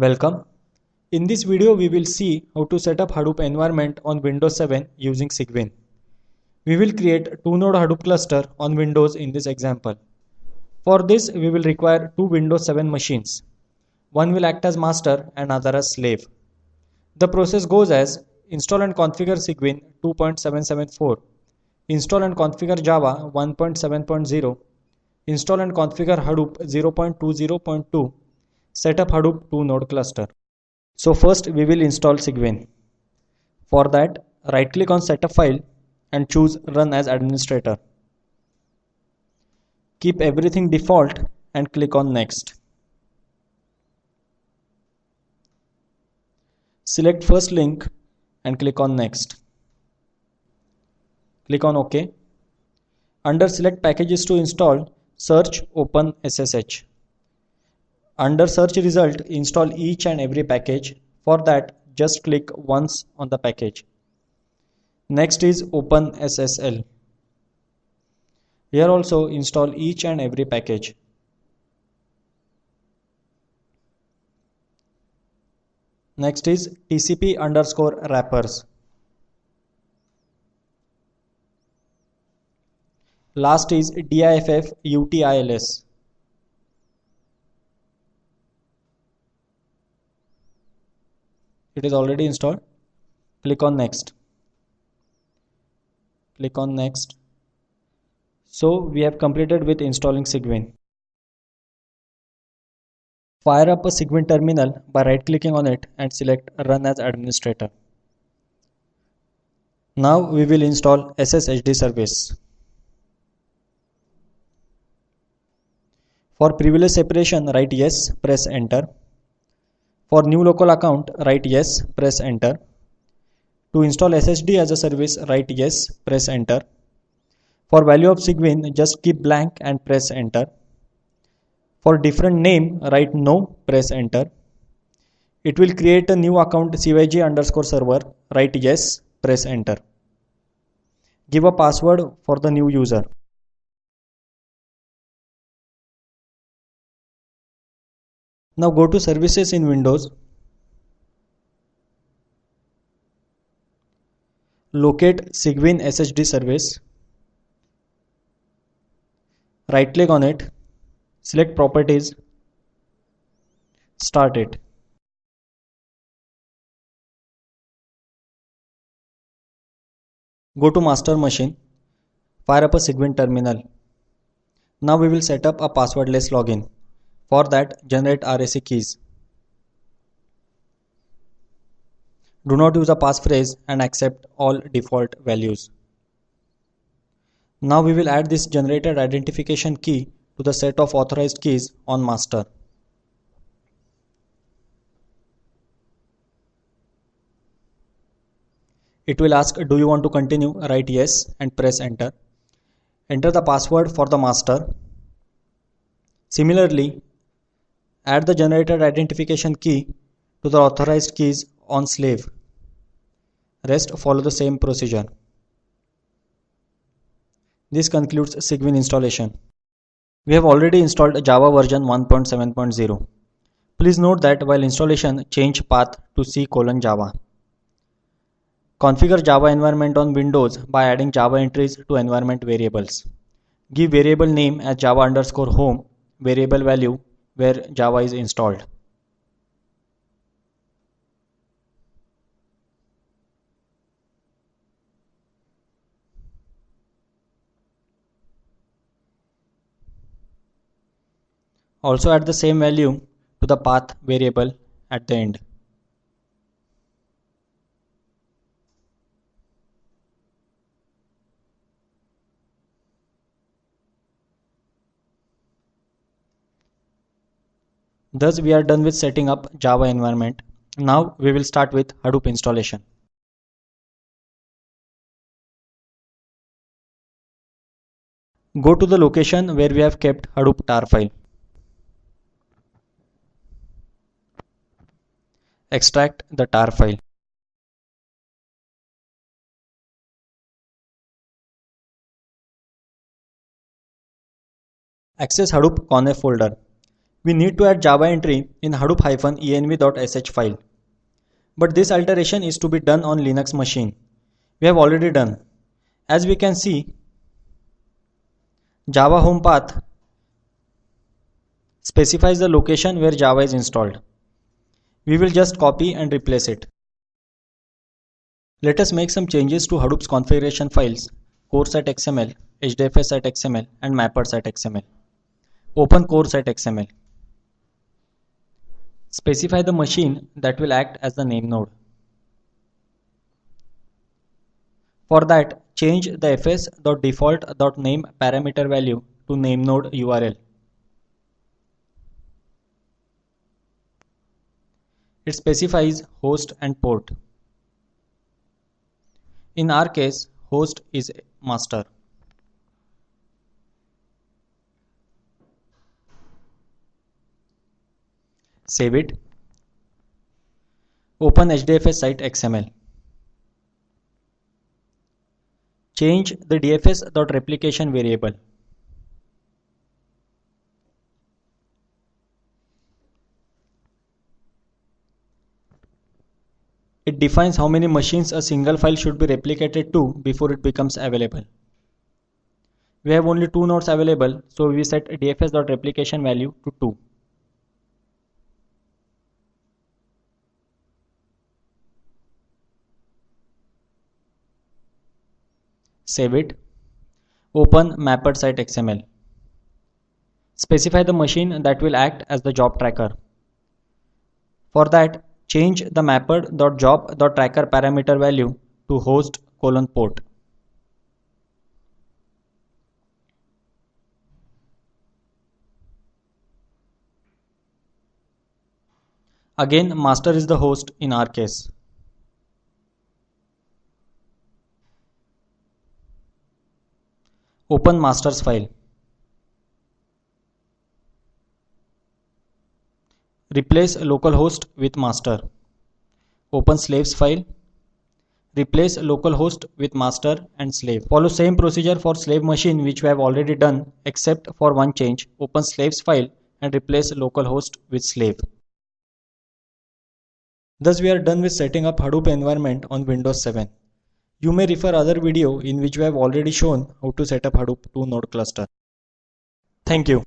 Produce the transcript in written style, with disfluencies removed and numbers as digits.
Welcome. In this video, we will see how to set up Hadoop environment on Windows 7 using Cygwin. We will create two-node Hadoop cluster on Windows in this example. For this, we will require two Windows 7 machines. One will act as master and other as slave. The process goes as install and configure Cygwin 2.774, install and configure Java 1.7.0, install and configure Hadoop 0.20.2, set up Hadoop two-node cluster. So first we will install Cygwin. For that, right click on setup file and choose run as administrator. Keep everything default and click on next. Select first link and click on next. Click on OK. Under select packages to install, search open SSH. Under search result, install each and every package. For that, just click once on the package. Next is open SSL. Here also install each and every package. Next is TCP_wrappers. Last is diff utils. It is already installed. Click on next. Click on next. So we have completed with installing Cygwin. Fire up a Cygwin terminal by right clicking on it and select run as administrator. Now we will install SSHD service. For privilege separation, write yes, press enter. For new local account, write yes, press enter. To install SSD as a service, write yes, press enter. For value of Cygwin, just keep blank and press enter. For different name, write no, press enter. It will create a new account CYG_server, write yes, press enter. Give a password for the new user. Now go to services in Windows. Locate Cygwin SSD service. Right click on it. Select properties. Start it. Go to master machine. Fire up a Cygwin terminal. Now we will set up a passwordless login. For that, generate RAC keys. Do not use a passphrase and accept all default values. Now we will add this generated identification key to the set of authorized keys on master. It will ask, do you want to continue? Write yes and press enter. Enter the password for the master. Similarly, add the generated identification key to the authorized keys on slave. Rest follow the same procedure. This concludes Cygwin installation. We have already installed Java version 1.7.0. Please note that while installation, change path to C:\Java. Configure Java environment on Windows by adding Java entries to environment variables. Give variable name as Java_home, variable value where Java is installed. Also add the same value to the path variable at the end. Thus we are done with setting up Java environment. Now we will start with Hadoop installation. Go to the location where we have kept Hadoop tar file. Extract the tar file. Access Hadoop conf folder. We need to add Java entry in hadoop-env.sh file. But this alteration is to be done on Linux machine. We have already done. As we can see, Java home path specifies the location where Java is installed. We will just copy and replace it. Let us make some changes to Hadoop's configuration files, core.xml, hdfs.xml and mappers.xml. Open core.xml. Specify the machine that will act as the name node. For that, change the fs.default.name parameter value to name node URL. It specifies host and port. In our case, host is master. Save it. Open HDFS site XML. Change the dfs.replication variable. It defines how many machines a single file should be replicated to before it becomes available. We have only 2 nodes available, so we set dfs.replication value to 2. Save it. Open mapper site XML. Specify the machine that will act as the job tracker. For that, change the mapper.job.tracker parameter value to host:port. Again, master is the host in our case. Open masters file. Replace localhost with master. Open slaves file. Replace localhost with master and slave. Follow same procedure for slave machine which we have already done, except for one change. Open slaves file and replace localhost with slave. Thus we are done with setting up Hadoop environment on Windows 7. You may refer other video in which we have already shown how to set up Hadoop 2-node cluster. Thank you.